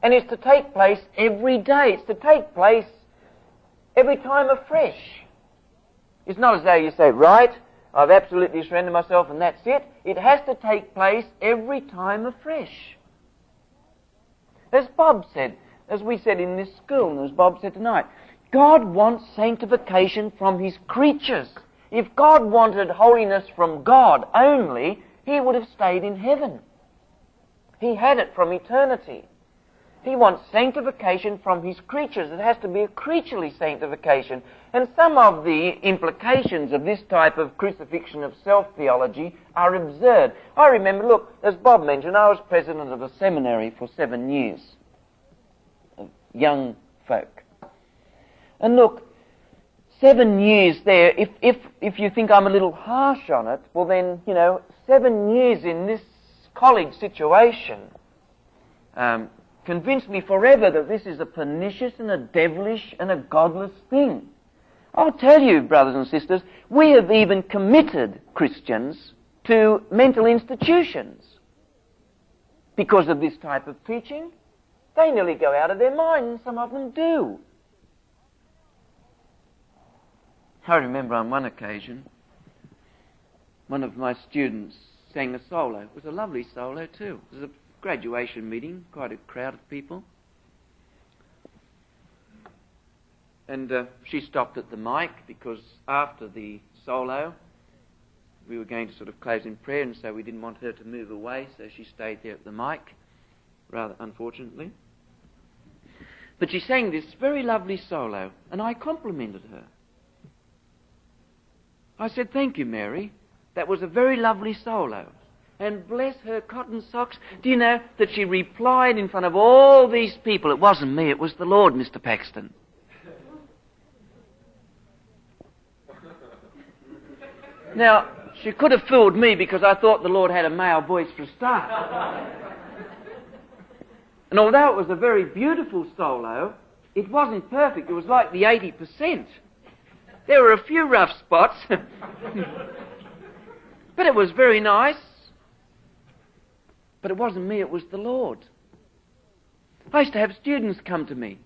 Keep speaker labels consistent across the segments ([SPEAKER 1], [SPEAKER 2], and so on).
[SPEAKER 1] And it's to take place every day. It's to take place every time afresh. It's not as though you say, right, I've absolutely surrendered myself and that's it. It has to take place every time afresh. As Bob said, as we said in this school, and as Bob said tonight, God wants sanctification from His creatures. If God wanted holiness from God only, He would have stayed in heaven. He had it from eternity. He wants sanctification from His creatures. It has to be a creaturely sanctification. And some of the implications of this type of crucifixion of self theology are absurd. I remember, look, as Bob mentioned, I was president of a seminary for 7 years of young folk. And look, 7 years there, if you think I'm a little harsh on it, well then, 7 years in this college situation convinced me forever that this is a pernicious and a devilish and a godless thing. I'll tell you, brothers and sisters, we have even committed Christians to mental institutions because of this type of teaching. They nearly go out of their mind, and some of them do. I remember on one occasion, one of my students sang a solo. It was a lovely solo too. It was a graduation meeting, quite a crowd of people. And she stopped at the mic because after the solo we were going to sort of close in prayer, and so we didn't want her to move away, so she stayed there at the mic, rather unfortunately. But she sang this very lovely solo, and I complimented her. I said, "Thank you, Mary. That was a very lovely solo." And bless her cotton socks, do you know that she replied in front of all these people, "It wasn't me, it was the Lord, Mr. Paxton." Now, she could have fooled me because I thought the Lord had a male voice for a start. And although it was a very beautiful solo, it wasn't perfect. It was like the 80%. There were a few rough spots. But it was very nice. But it wasn't me, it was the Lord. I used to have students come to me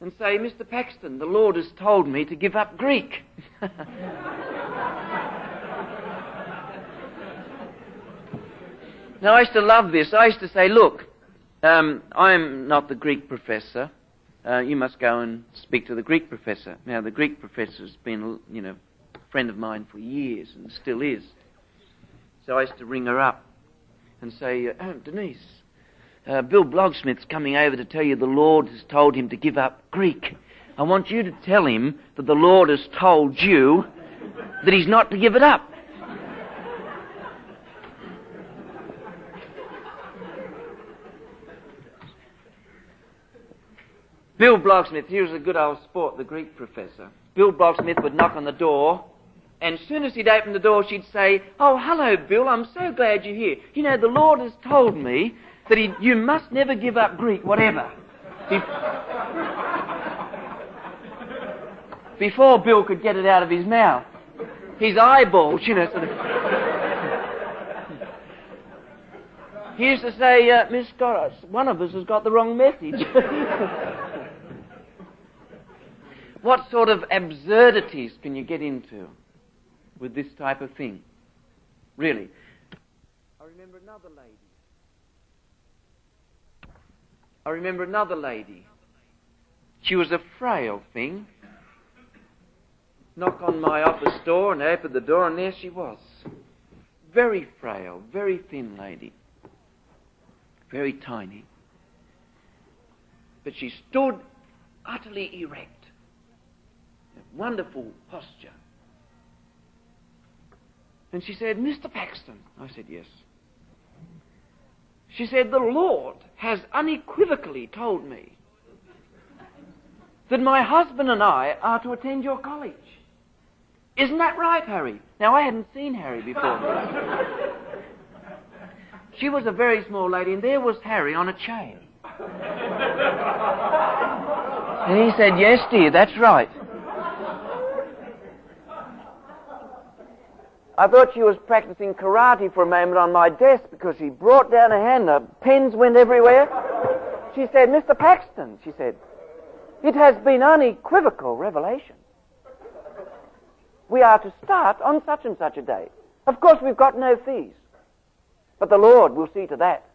[SPEAKER 1] and say, "Mr. Paxton, the Lord has told me to give up Greek." Now, I used to love this. I used to say, "Look, I'm not the Greek professor. You must go and speak to the Greek professor." Now, the Greek professor's been, a friend of mine for years and still is. So I used to ring her up and say, "Oh, Denise, Bill Blogsmith's coming over to tell you the Lord has told him to give up Greek. I want you to tell him that the Lord has told you that he's not to give it up." Bill Blogsmith, he was a good old sport, the Greek professor. Bill Blogsmith would knock on the door, and as soon as he'd open the door, she'd say, "Oh, hello, Bill, I'm so glad you're here. You know, the Lord has told me that you must never give up Greek, whatever." Before Bill could get it out of his mouth, his eyeballs, sort of... He used to say, "Miss Scott, one of us has got the wrong message." What sort of absurdities can you get into with this type of thing? Really. I remember another lady. She was a frail thing. Knock on my office door, and I opened the door, and there she was. Very frail, very thin lady. Very tiny. But she stood utterly erect. Wonderful posture. And she said, "Mr. Paxton." I said, "Yes." She said, "The Lord has unequivocally told me that my husband and I are to attend your college. Isn't that right, Harry?" Now, I hadn't seen Harry before. She was a very small lady, and there was Harry on a chain. And he said, "Yes, dear, that's right." I thought she was practicing karate for a moment on my desk because she brought down her hand, the pens went everywhere. She said, Mr. Paxton, she said, it has been unequivocal revelation. We are to start on such and such a day. Of course, we've got no fees, but the Lord will see to that.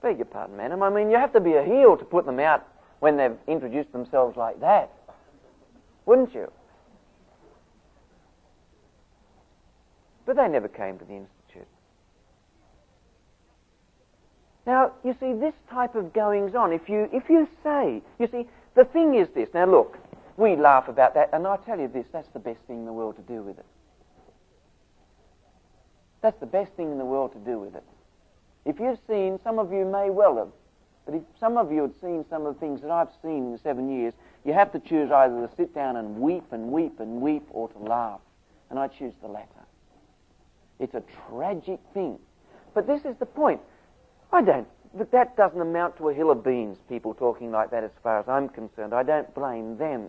[SPEAKER 1] Beg your pardon, madam. I mean, you have to be a heel to put them out when they've introduced themselves like that, wouldn't you? But they never came to the Institute. Now, you see, this type of goings on, if you say, you see, the thing is this. Now, look, we laugh about that, and I tell you this, that's the best thing in the world to do with it. That's the best thing in the world to do with it. If you've seen, some of you may well have, but if some of you had seen some of the things that I've seen in the 7 years, you have to choose either to sit down and weep and weep and weep or to laugh. And I choose the latter. It's a tragic thing. But this is the point. That doesn't amount to a hill of beans, people talking like that as far as I'm concerned. I don't blame them.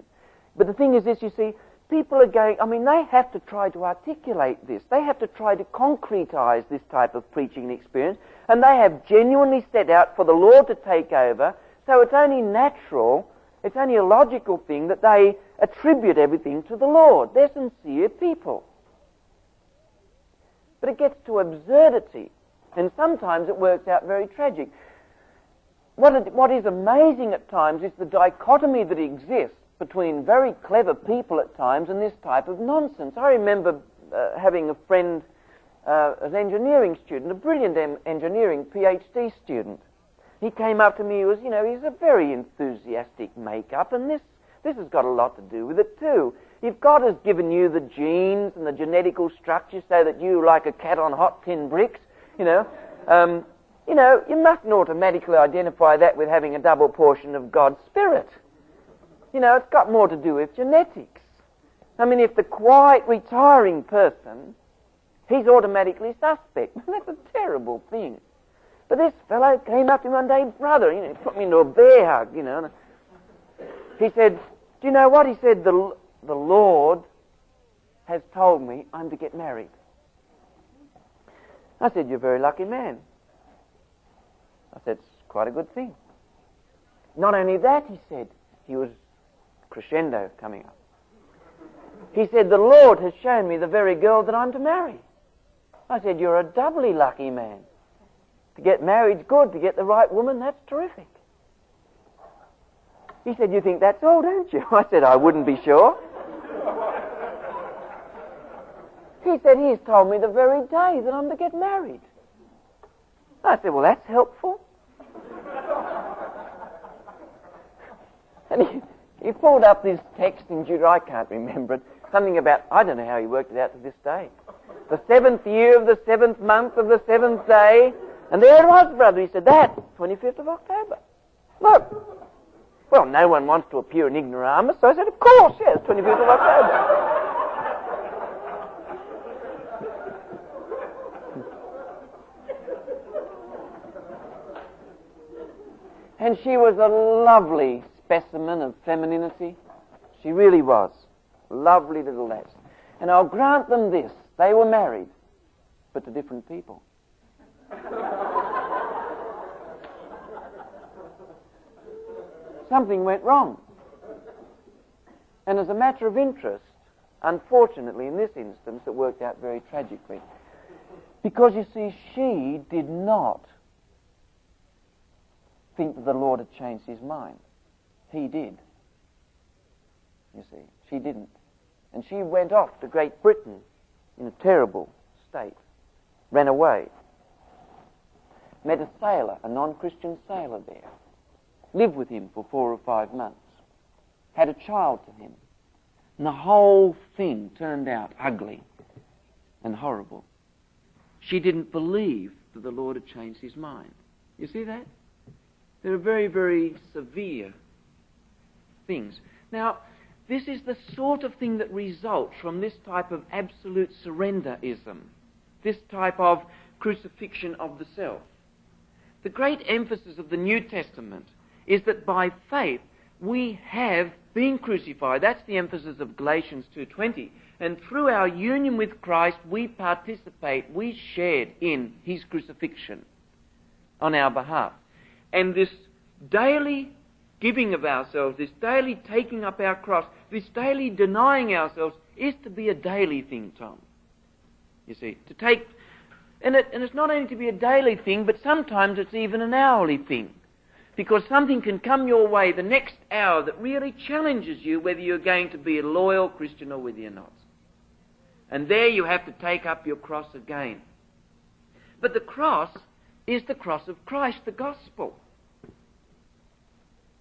[SPEAKER 1] But the thing is this, you see, people are going, I mean, they have to try to articulate this. They have to try to concretize this type of preaching experience, and they have genuinely set out for the Lord to take over, so it's only natural, it's only a logical thing that they attribute everything to the Lord. They're sincere people. But it gets to absurdity, and sometimes it works out very tragic. What is amazing at times is the dichotomy that exists between very clever people at times and this type of nonsense. I remember having a friend, an engineering student, a brilliant engineering PhD student. He came up to me, he's a very enthusiastic make-up, and this has got a lot to do with it too. If God has given you the genes and the genetical structure so that you like a cat on hot tin bricks, you mustn't automatically identify that with having a double portion of God's Spirit. It's got more to do with genetics. I mean, if the quiet, retiring person, he's automatically suspect. That's a terrible thing. But this fellow came up to me one day, brother, he put me into a bear hug, He said, do you know what? He said, the Lord has told me I'm to get married. I said, you're a very lucky man. I said, it's quite a good thing. Not only that, he said, he was crescendo coming up. He said, the Lord has shown me the very girl that I'm to marry. I said, you're a doubly lucky man. To get married's good. To get the right woman, that's terrific. He said, you think that's all, don't you? I said, I wouldn't be sure. He said, he's told me the very day that I'm to get married. I said, well, that's helpful. And he pulled up this text in Judah, I can't remember it, something about, I don't know how he worked it out to this day. The 7th year of the 7th month of the 7th day, and there it was, brother. He said, that, 25th of October. Look. Well, no one wants to appear an ignoramus, so I said, of course, yes, 25th of October. And she was a lovely specimen of femininity. She really was. Lovely little lass. And I'll grant them this. They were married, but to different people. Something went wrong. And as a matter of interest, unfortunately, in this instance, it worked out very tragically. Because, you see, she did not think that the Lord had changed his mind. He did. You see, she didn't. And she went off to Great Britain in a terrible state. Ran away. Met a sailor, a non-Christian sailor there. Lived with him for 4 or 5 months. Had a child to him. And the whole thing turned out ugly and horrible. She didn't believe that the Lord had changed his mind. You see that? There are very, very severe things. Now, this is the sort of thing that results from this type of absolute surrenderism, this type of crucifixion of the self. The great emphasis of the New Testament is that by faith we have been crucified. That's the emphasis of Galatians 2:20. And through our union with Christ, we participate, we shared in his crucifixion. on our behalf. And this daily giving of ourselves, this daily taking up our cross, this daily denying ourselves is to be a daily thing, Tom. You see, to take... And it's not only to be a daily thing, but sometimes it's even an hourly thing. Because something can come your way the next hour that really challenges you whether you're going to be a loyal Christian or whether you're not. And there you have to take up your cross again. But the cross is the cross of Christ, the gospel.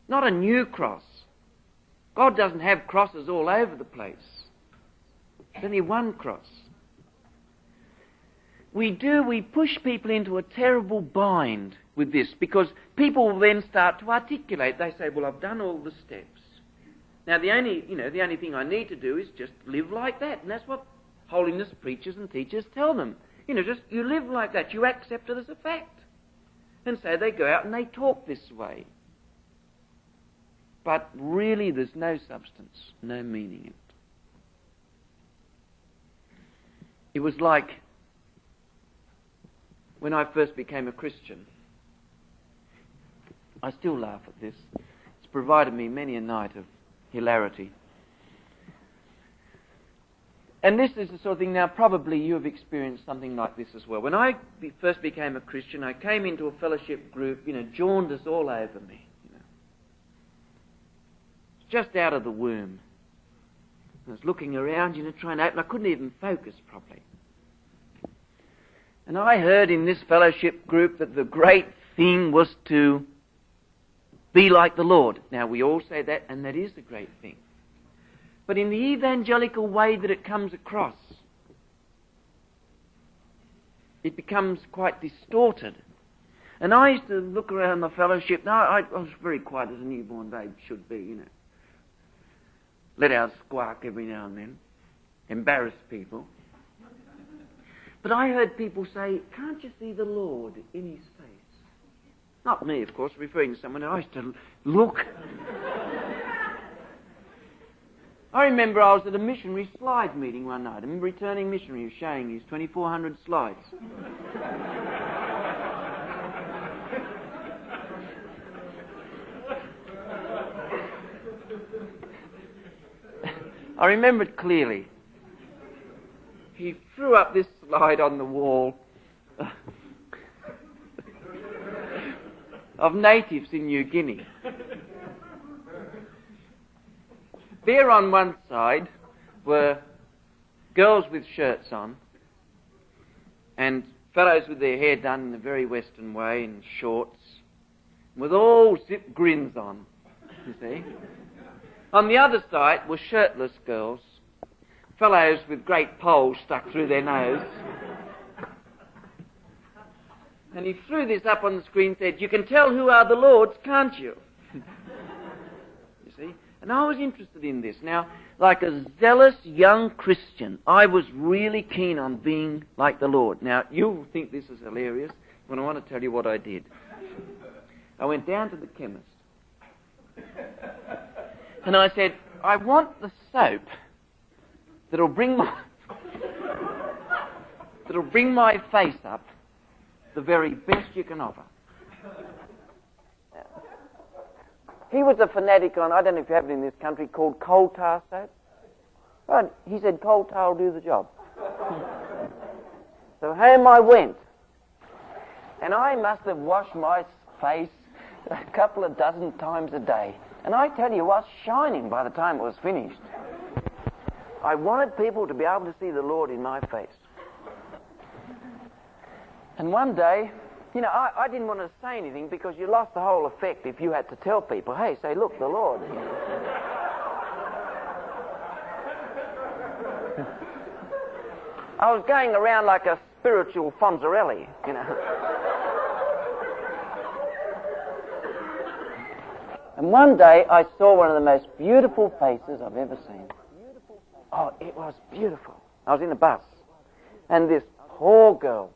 [SPEAKER 1] Not a new cross. God doesn't have crosses all over the place. There's only one cross. We push people into a terrible bind with this, because people will then start to articulate. They say, well, I've done all the steps. Now, the only thing I need to do is just live like that. And that's what holiness preachers and teachers tell them. Just you live like that. You accept it as a fact. And so they go out and they talk this way. But really there's no substance, no meaning in it. It was like when I first became a Christian. I still laugh at this. It's provided me many a night of hilarity. And this is the sort of thing, now probably you have experienced something like this as well. When I first became a Christian, I came into a fellowship group, jaundice all over me. Just out of the womb. I was looking around, trying to open. I couldn't even focus properly. And I heard in this fellowship group that the great thing was to be like the Lord. Now, we all say that, and that is the great thing. But in the evangelical way that it comes across, it becomes quite distorted. And I used to look around the fellowship. Now, I was very quiet as a newborn babe should be, Let out a squawk every now and then. Embarrass people. But I heard people say, can't you see the Lord in his face? Not me, of course, referring to someone else. I used to look. I remember I was at a missionary slide meeting one night. A returning missionary was showing his 2,400 slides. I remember it clearly. He threw up this slide on the wall of natives in New Guinea. There on one side were girls with shirts on and fellows with their hair done in a very Western way in shorts, with all zip grins on, you see. On the other side were shirtless girls, fellows with great poles stuck through their nose. And he threw this up on the screen and said, you can tell who are the Lord's, can't you? You see? And I was interested in this. Now, like a zealous young Christian, I was really keen on being like the Lord. Now, you'll think this is hilarious, but I want to tell you what I did. I went down to the chemist. And I said, I want the soap that'll bring my face up the very best you can offer. He was a fanatic on, I don't know if you have it in this country, called coal tar soap. Right, he said coal tar will do the job. So home I went. And I must have washed my face a couple of dozen times a day. And I tell you, it was shining by the time it was finished. I wanted people to be able to see the Lord in my face. And one day, I didn't want to say anything because you lost the whole effect if you had to tell people, hey, say, look, the Lord. I was going around like a spiritual Fonzarelli, And one day I saw one of the most beautiful faces I've ever seen. Oh, it was beautiful. I was in a bus. And this poor girl,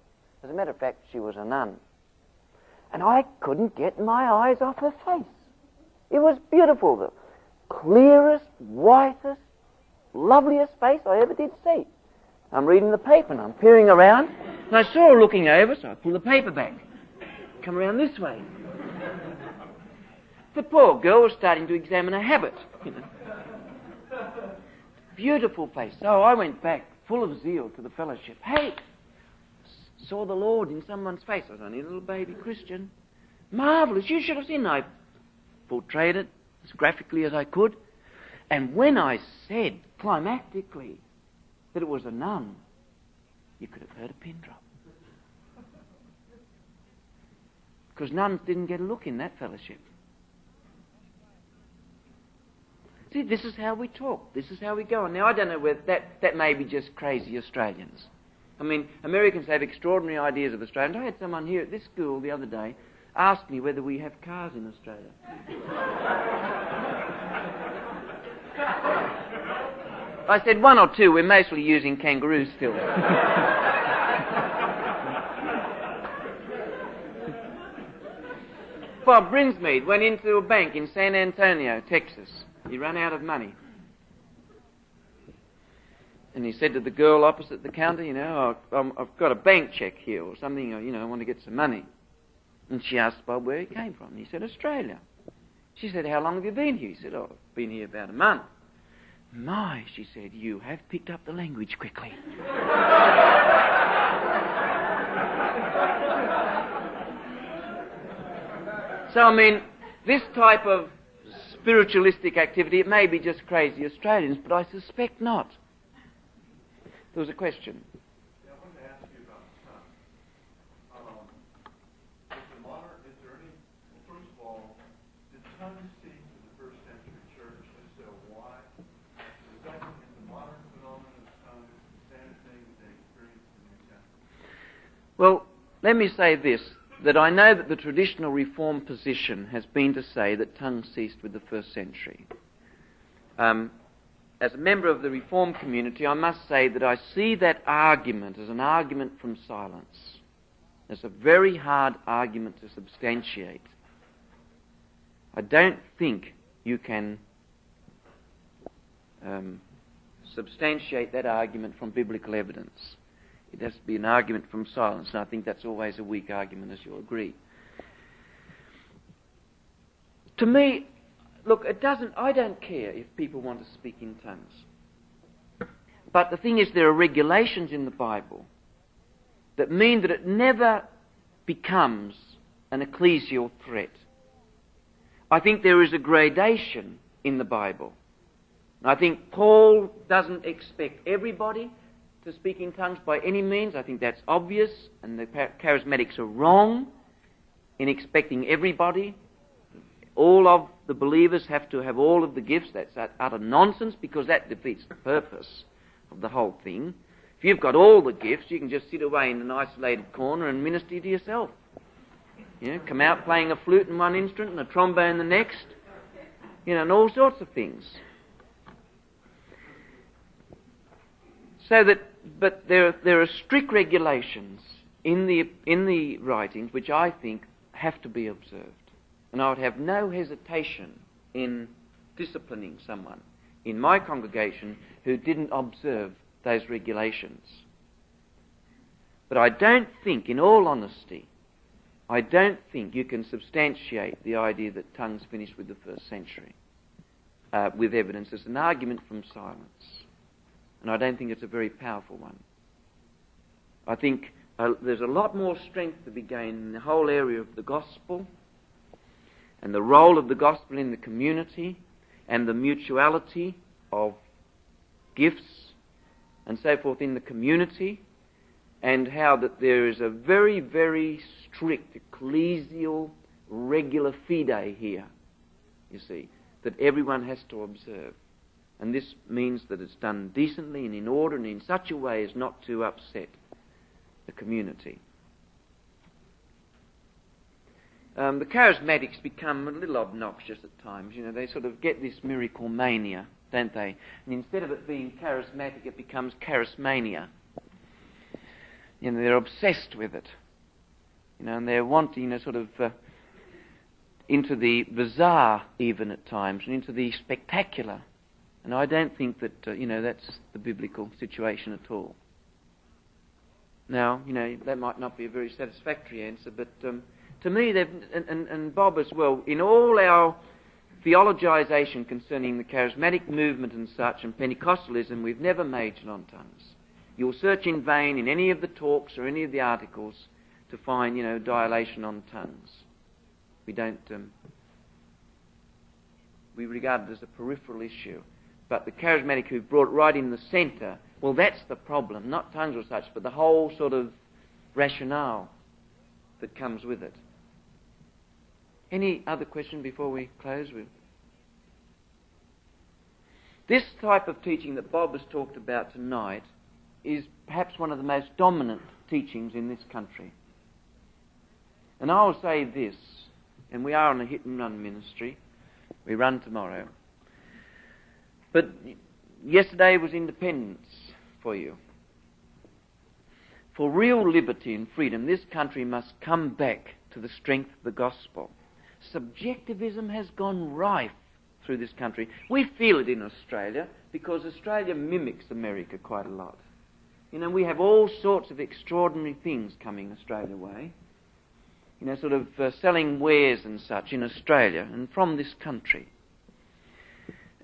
[SPEAKER 1] as a matter of fact, she was a nun. And I couldn't get my eyes off her face. It was beautiful. The clearest, whitest, loveliest face I ever did see. I'm reading the paper and I'm peering around. And I saw her looking over, so I pulled the paper back. come around this way. The poor girl was starting to examine her habit. Beautiful place. So I went back, full of zeal, to the fellowship. Hey, saw the Lord in someone's face. I was only a little baby Christian. Marvellous. You should have seen. I portrayed it as graphically as I could. And when I said, climactically, that it was a nun, you could have heard a pin drop. Because nuns didn't get a look in that fellowship. See, this is how we talk. This is how we go on. Now, I don't know whether that may be just crazy Australians. I mean, Americans have extraordinary ideas of Australians. I had someone here at this school the other day ask me whether we have cars in Australia. I said, one or two. We're mostly using kangaroos still. Bob Brinsmead went into a bank in San Antonio, Texas. He ran out of money. And he said to the girl opposite the counter, I've got a bank cheque here or something, I want to get some money. And she asked Bob where he came from. And he said, Australia. She said, how long have you been here? He said, I've been here about a month. My, she said, you have picked up the language quickly. So, I mean, this type of spiritualistic activity, it may be just crazy Australians, but I suspect not. There was a question.
[SPEAKER 2] Yeah, I wanted to ask you about tongues. Is there any, well, first of all, did tongues cease in the first century church? If so, why? The second, is the modern phenomenon of tongues the same thing that they experienced in the New Testament?
[SPEAKER 1] Well, let me say this, that I know that the traditional Reformed position has been to say that tongues ceased with the first century. As a member of the Reformed community, I must say that I see that argument as an argument from silence. It's a very hard argument to substantiate. I don't think you can substantiate that argument from biblical evidence. It has to be an argument from silence, and I think that's always a weak argument, as you'll agree. To me, look, I don't care if people want to speak in tongues. But the thing is, there are regulations in the Bible that mean that it never becomes an ecclesial threat. I think there is a gradation in the Bible. I think Paul doesn't expect everybody to speak in tongues by any means. I think that's obvious, and the charismatics are wrong in expecting everybody. All of the believers have to have all of the gifts. That's utter nonsense, because that defeats the purpose of the whole thing. If you've got all the gifts, you can just sit away in an isolated corner and minister to yourself. Come out playing a flute in one instrument and a trombone the next, and all sorts of things. So that, but there are strict regulations in the writings which I think have to be observed. And I would have no hesitation in disciplining someone in my congregation who didn't observe those regulations. But I don't think, in all honesty, I don't think you can substantiate the idea that tongues finished with the first century with evidence. It's an argument from silence. And I don't think it's a very powerful one. I think there's a lot more strength to be gained in the whole area of the gospel and the role of the gospel in the community and the mutuality of gifts and so forth in the community, and how that there is a very, very strict ecclesial regular fide here, you see, that everyone has to observe. And this means that it's done decently and in order and in such a way as not to upset the community. The charismatics become a little obnoxious at times. They sort of get this miracle mania, don't they? And instead of it being charismatic, it becomes charismania. They're obsessed with it. And they're wanting sort of into the bizarre even at times, and into the spectacular. And I don't think that, that's the biblical situation at all. Now, that might not be a very satisfactory answer, but To me, and Bob as well, in all our theologization concerning the charismatic movement and such, and Pentecostalism, we've never majored on tongues. You'll search in vain in any of the talks or any of the articles to find, dilation on tongues. We don't, we regard it as a peripheral issue. But the charismatic who've brought right in the centre, well, that's the problem, not tongues or such, but the whole sort of rationale that comes with it. Any other question before we close with? This type of teaching that Bob has talked about tonight is perhaps one of the most dominant teachings in this country. And I will say this, and we are on a hit and run ministry. We run tomorrow. But yesterday was independence for you. For real liberty and freedom, this country must come back to the strength of the gospel. Subjectivism has gone rife through this country. We feel it in Australia because Australia mimics America quite a lot. We have all sorts of extraordinary things coming Australia way. Selling wares and such in Australia and from this country.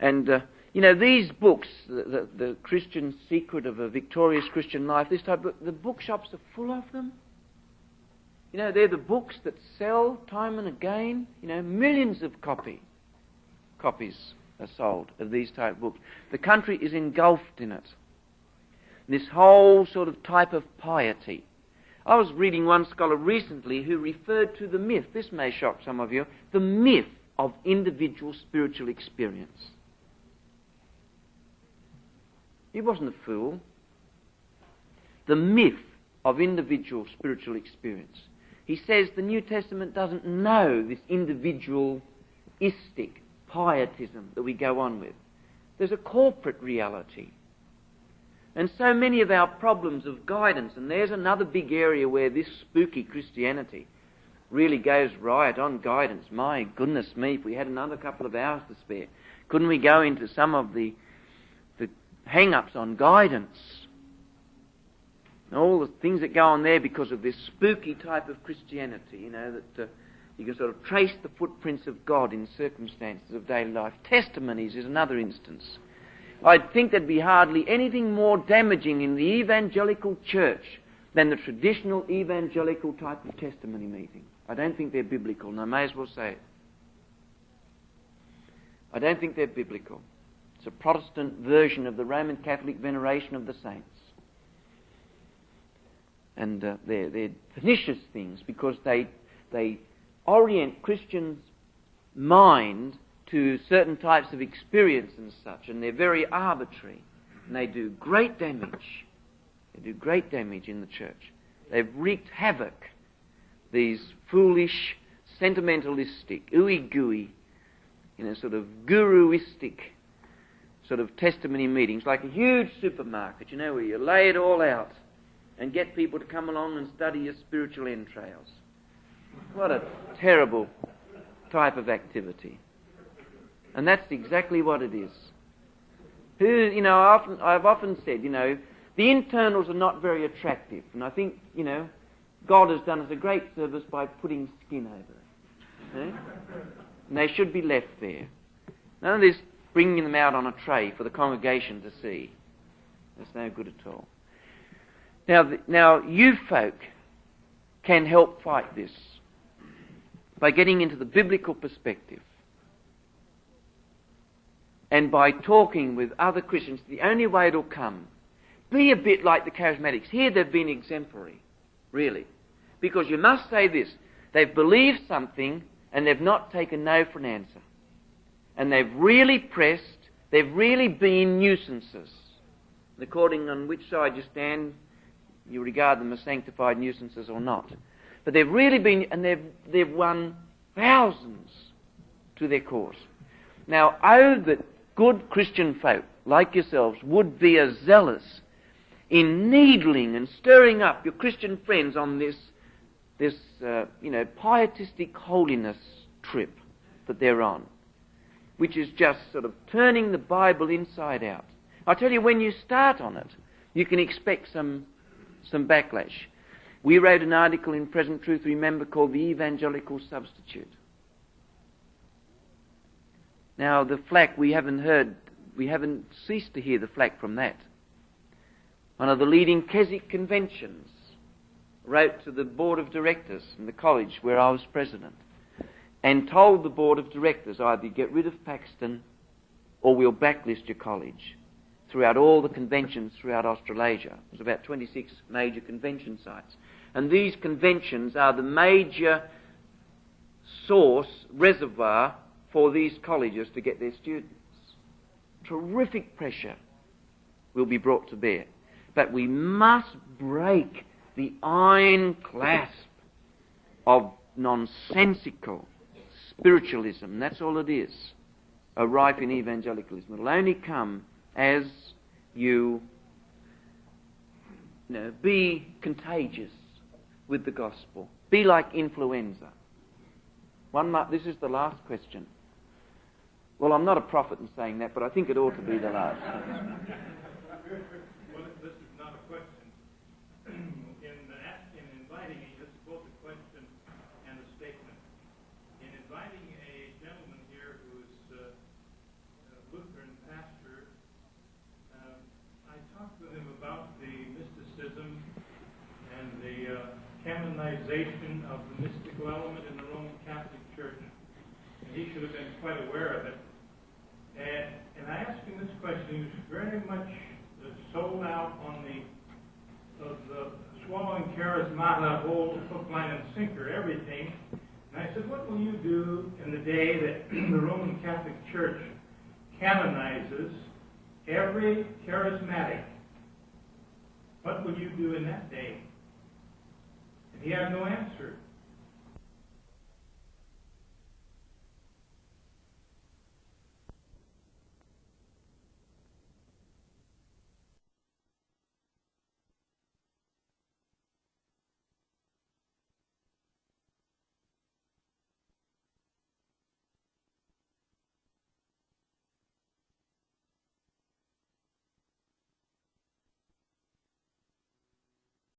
[SPEAKER 1] And, these books, the Christian Secret of a Victorious Christian Life, this type of book, the bookshops are full of them. They're the books that sell time and again. Millions of copies are sold of these type of books. The country is engulfed in it. This whole sort of type of piety. I was reading one scholar recently who referred to the myth, this may shock some of you, the myth of individual spiritual experience. He wasn't a fool. The myth of individual spiritual experience. He says the New Testament doesn't know this individualistic pietism that we go on with. There's a corporate reality. And so many of our problems of guidance, and there's another big area where this spooky Christianity really goes riot on guidance. My goodness me, if we had another couple of hours to spare, couldn't we go into some of the hang-ups on guidance? And all the things that go on there because of this spooky type of Christianity, that you can sort of trace the footprints of God in circumstances of daily life. Testimonies is another instance. I'd think there'd be hardly anything more damaging in the evangelical church than the traditional evangelical type of testimony meeting. I don't think they're biblical, and I may as well say it. I don't think they're biblical. It's a Protestant version of the Roman Catholic veneration of the saints. And they're pernicious things because they orient Christians' mind to certain types of experience and such, and they're very arbitrary, and they do great damage. They do great damage in the church. They've wreaked havoc, these foolish, sentimentalistic, ooey-gooey, sort of guruistic sort of testimony meetings, like a huge supermarket, where you lay it all out and get people to come along and study your spiritual entrails. What a terrible type of activity. And that's exactly what it is. I've often said, the internals are not very attractive. And I think, God has done us a great service by putting skin over it. And they should be left there. None of this bringing them out on a tray for the congregation to see. That's no good at all. Now you folk can help fight this by getting into the biblical perspective. And by talking with other Christians, the only way it'll come. Be a bit like the charismatics. Here they've been exemplary, really. Because you must say this, they've believed something and they've not taken no for an answer. And they've really pressed, they've really been nuisances. According on which side you stand, you regard them as sanctified nuisances or not. But they've really been, and they've won thousands to their cause. Now, oh, that good Christian folk like yourselves would be as zealous in needling and stirring up your Christian friends on this pietistic holiness trip that they're on, which is just sort of turning the Bible inside out. I tell you, when you start on it, you can expect some backlash. We wrote an article in Present Truth, remember, called The Evangelical Substitute. Now, the flack, we haven't ceased to hear the flack from that. One of the leading Keswick conventions wrote to the board of directors in the college where I was president and told the board of directors either get rid of Paxton or we'll blacklist your college throughout all the conventions throughout Australasia. There's about 26 major convention sites. And these conventions are the major source, reservoir for these colleges to get their students. Terrific pressure will be brought to bear. But we must break the iron clasp of nonsensical spiritualism. That's all it is. A ripe in evangelicalism. It'll only come as you be contagious with the gospel. Be like influenza. This is the last question. Well, I'm not a prophet in saying that, but I think it ought to be the last.
[SPEAKER 3] Well, this is not a question. In inviting me, this is both a question and a statement. In inviting a gentleman here who is a Lutheran pastor, I talked with him about the mysticism and the canonization of the mystical element in the Roman Catholic Church. And he should have been quite aware of it. And I asked him this question. He was very much sold out on the swallowing charismata, whole hook, line, and sinker, everything. And I said, what will you do in the day that the Roman Catholic Church canonizes every charismatic? What will you do in that day? And he had no answer.